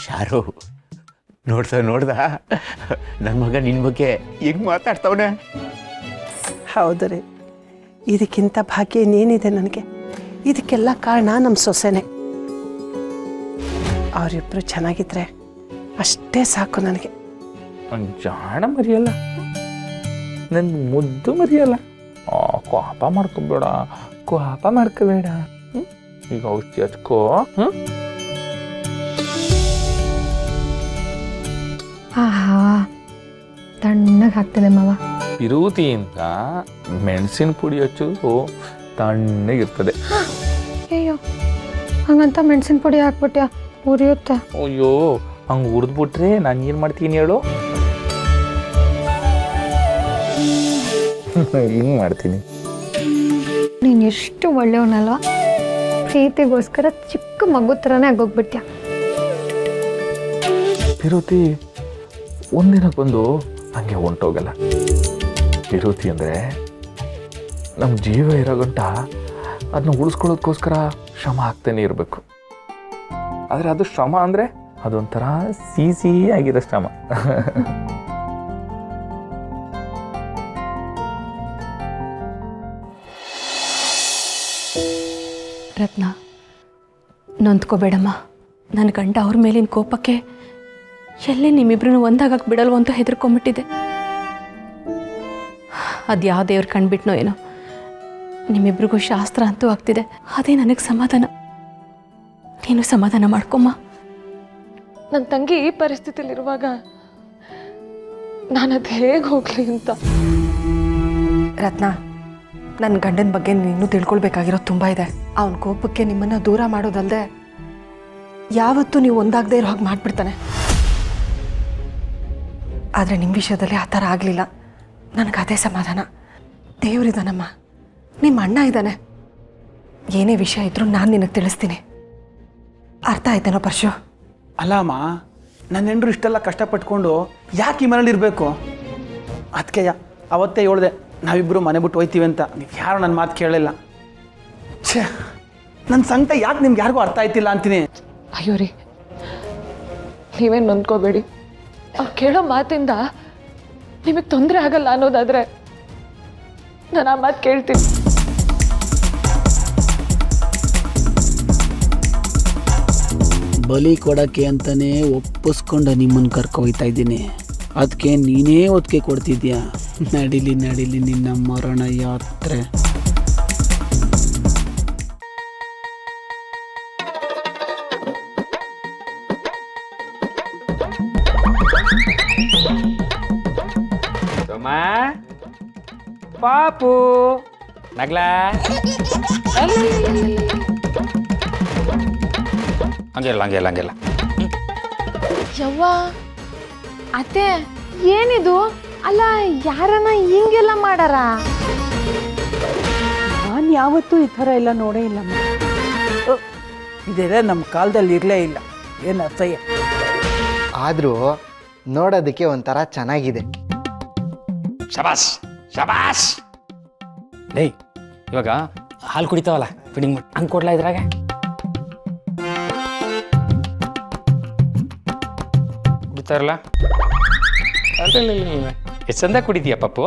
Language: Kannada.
ಶಾರು ನೋಡ್ದ ನನ್ನ ಮಗ ನಿನ್ನ ಬಗ್ಗೆ ಹೆಂಗೆ ಮಾತಾಡ್ತವನೆ. ಹೌದು ರೀ, ಇದಕ್ಕಿಂತ ಭಾಗ್ಯ ಇನ್ನೇನಿದೆ ನನಗೆ. ಇದಕ್ಕೆಲ್ಲ ಕಾರಣ ನಮ್ಮ ಸೊಸೆನೆ. ಅವರಿಬ್ಬರು ಚೆನ್ನಾಗಿದ್ರೆ ಅಷ್ಟೇ ಸಾಕು ನನಗೆ. ನನ್ನ ಜಾಣ ಮರಿಯಲ್ಲ, ನನ್ನ ಮುದ್ದು ಮರಿಯಲ್ಲ. ಕೋಪ ಮಾಡ್ಕೊಬೇಡ, ಕೋಪ ಮಾಡ್ಕೋಬೇಡ. ಈಗ ಔಷಧಿ ಹಚ್ಕೋ. ಆಹಾ, ತಣ್ಣಗೆ ಹಾಕ್ತದೆ ಮಾವ. ವಿರೂತಿಯಿಂದ ಮೆಣಸಿನ ಪುಡಿ ಹಚ್ಚೋದು ತಣ್ಣಗಿರ್ತದೆ. ಅಯ್ಯೋ, ಹಂಗಂತ ಮೆಣಸಿನ ಪುಡಿ ಹಾಕ್ಬಿಟ್ಯಾ, ಉರಿಯುತ್ತೆ. ಅಯ್ಯೋ, ಹಂಗೆ ಉರಿದ್ಬಿಟ್ರೆ ನಾನು ಏನು ಮಾಡ್ತೀನಿ ಹೇಳು? ಹಿಂಗೆ ಮಾಡ್ತೀನಿ. ನೀನು ಎಷ್ಟು ಒಳ್ಳೆಯವನಲ್ವಾ, ಪ್ರೀತಿಗೋಸ್ಕರ ಚಿಕ್ಕ ಮಗು ಥರನೇ ಆಗೋಗ್ಬಿಟ್ಯಾ. ವಿರೂತಿ ಒಂದಿನಕ್ಕೊಂದು ಹಂಗೆ ಹೊಂಟೋಗಲ್ಲ. ವಿರೂತಿ ಅಂದರೆ ನಮ್ಮ ಜೀವ ಇರೋ ಗಂಟ ಅದನ್ನ ಉಳಿಸ್ಕೊಳ್ಳೋದಕ್ಕೋಸ್ಕರ ಶ್ರಮ ಆಗ್ತಾನೆ ಇರಬೇಕು. ಆದರೆ ಅದು ಶ್ರಮ ಅಂದರೆ ಅದೊಂಥರ ಸಿಹಿ ಆಗಿರೋ ಶ್ರಮ. ರತ್ನ, ನೊಂದ್ಕೋಬೇಡಮ್ಮ. ನನ್ನ ಗಂಡ ಅವ್ರ ಮೇಲಿನ ಕೋಪಕ್ಕೆ ಎಲ್ಲೇ ನಿಮ್ಮಿಬ್ರು ಒಂದಾಗಕ್ಕೆ ಬಿಡಲ್ವ ಅಂತ ಹೆದರ್ಕೊಂಬಿಟ್ಟಿದೆ. ಅದು ಯಾವ ದೇವ್ರು ಕಂಡುಬಿಟ್ನೋ ಏನೋ, ನಿಮ್ಮಿಬ್ರಿಗೂ ಶಾಸ್ತ್ರ ಅಂತೂ ಆಗ್ತಿದೆ. ಅದೇ ನನಗೆ ಸಮಾಧಾನ. ನೀನು ಸಮಾಧಾನ ಮಾಡ್ಕೊಮ್ಮ. ನನ್ನ ತಂಗಿ ಈ ಪರಿಸ್ಥಿತಿಲಿರುವಾಗ ನಾನು ಅದು ಹೇಗೆ ಹೋಗ್ಲಿ ಅಂತ. ರತ್ನ, ನನ್ನ ಗಂಡನ ಬಗ್ಗೆ ನೀನು ತಿಳ್ಕೊಳ್ಬೇಕಾಗಿರೋದು ತುಂಬ ಇದೆ. ಅವನ ಕೋಪಕ್ಕೆ ನಿಮ್ಮನ್ನು ದೂರ ಮಾಡೋದಲ್ಲದೆ ಯಾವತ್ತೂ ನೀವು ಒಂದಾಗದೇ ಇರೋ ಹಾಗೆ ಮಾಡಿಬಿಡ್ತಾನೆ. ಆದರೆ ನಿಮ್ಮ ವಿಷಯದಲ್ಲಿ ಆ ಥರ ಆಗಲಿಲ್ಲ. ನನಗೆ ಅದೇ ಸಮಾಧಾನ. ದೇವರಿದ್ದಾನಮ್ಮ, ನಿಮ್ಮ ಅಣ್ಣ ಇದ್ದಾನೆ. ಏನೇ ವಿಷಯ ಇದ್ರೂ ನಾನು ನಿನಗೆ ತಿಳಿಸ್ತೀನಿ. ಅರ್ಥ ಆಯ್ತೇನೋ ಪರಶು? ಅಲ್ಲಮ್ಮ, ನನ್ನ ಹೆಂಡ್ರು ಇಷ್ಟೆಲ್ಲ ಕಷ್ಟಪಟ್ಕೊಂಡು ಯಾಕೆ ಈ ಮನೇಲಿ ಇರಬೇಕು? ಅದಕ್ಕೆ ಅವತ್ತೇ ಹೇಳ್ದೆ ನಾವಿಬ್ಬರು ಮನೆ ಬಿಟ್ಟು ಹೋಯ್ತೀವಿ ಅಂತ. ನೀವು ಯಾರು ನನ್ನ ಮಾತು ಕೇಳಲಿಲ್ಲ. ಛೇ, ನನ್ನ ಸಂಕಟ ಯಾಕೆ ನಿಮ್ಗೆ ಯಾರಿಗೂ ಅರ್ಥ ಆಯ್ತಿಲ್ಲ ಅಂತೀನಿ. ಅಯ್ಯೋ ರೀ, ನೀವೇನು ನೊಂದ್ಕೋಬೇಡಿ. ಅವ್ರು ಕೇಳೋ ಮಾತಿಂದ ನಿಮಗೆ ತೊಂದರೆ ಆಗಲ್ಲ ಅನ್ನೋದಾದರೆ ನಾನು ಆ ಮಾತು ಕೇಳ್ತೀನಿ. ಬಲಿ ಕೊಡೋಕ್ಕೆ ಅಂತಲೇ ಒಪ್ಪಿಸ್ಕೊಂಡು ನಿಮ್ಮನ್ನು ಕರ್ಕೊಯ್ತಾ ಇದ್ದೀನಿ. ಅದಕ್ಕೆ ನೀನೇ ಒತ್ತಿಗೆ ಕೊಡ್ತಿದ್ಯಾ? ನಡಿಲಿ ನಡಿಲಿ ನಿನ್ನ ಮರಣ ಯಾತ್ರೆ. ಪಾಪು ನಗ್ಲಾ ಹಂಗೆಲ್ಲ ಯವ್ವ ಅತ್ತೆ, ಏನಿದು? ಅಲ್ಲ, ಯಾರನ್ನ ಹಿಂಗೆಲ್ಲ ಮಾಡಾರ? ನಾನು ಯಾವತ್ತೂ ಈ ಥರ ಎಲ್ಲ ನೋಡೇ ಇಲ್ಲಮ್ಮ. ಇದೆಲ್ಲ ನಮ್ಮ ಕಾಲದಲ್ಲಿ ಇರಲೇ ಇಲ್ಲ. ಏನು ಅಸಹ್ಯ. ಆದರೂ ನೋಡೋದಕ್ಕೆ ಒಂಥರ ಚೆನ್ನಾಗಿದೆ. ಶಬಾಸ್ ಶಬಾಸ್. ಲೇ, ಇವಾಗ ಹಾಲು ಕುಡಿತಾವಲ್ಲ, ಫಿಡಿಂಗ್ ಮಾಡಿ ಹಂಗೆ ಕೊಡ್ಲಾ ಇದ್ರಾಗ? ಕುಡಿತಾರಲ್ಲ, ಎಷ್ಟು ಚಂದ ಕುಡಿತೀಯ ಪಪ್ಪು.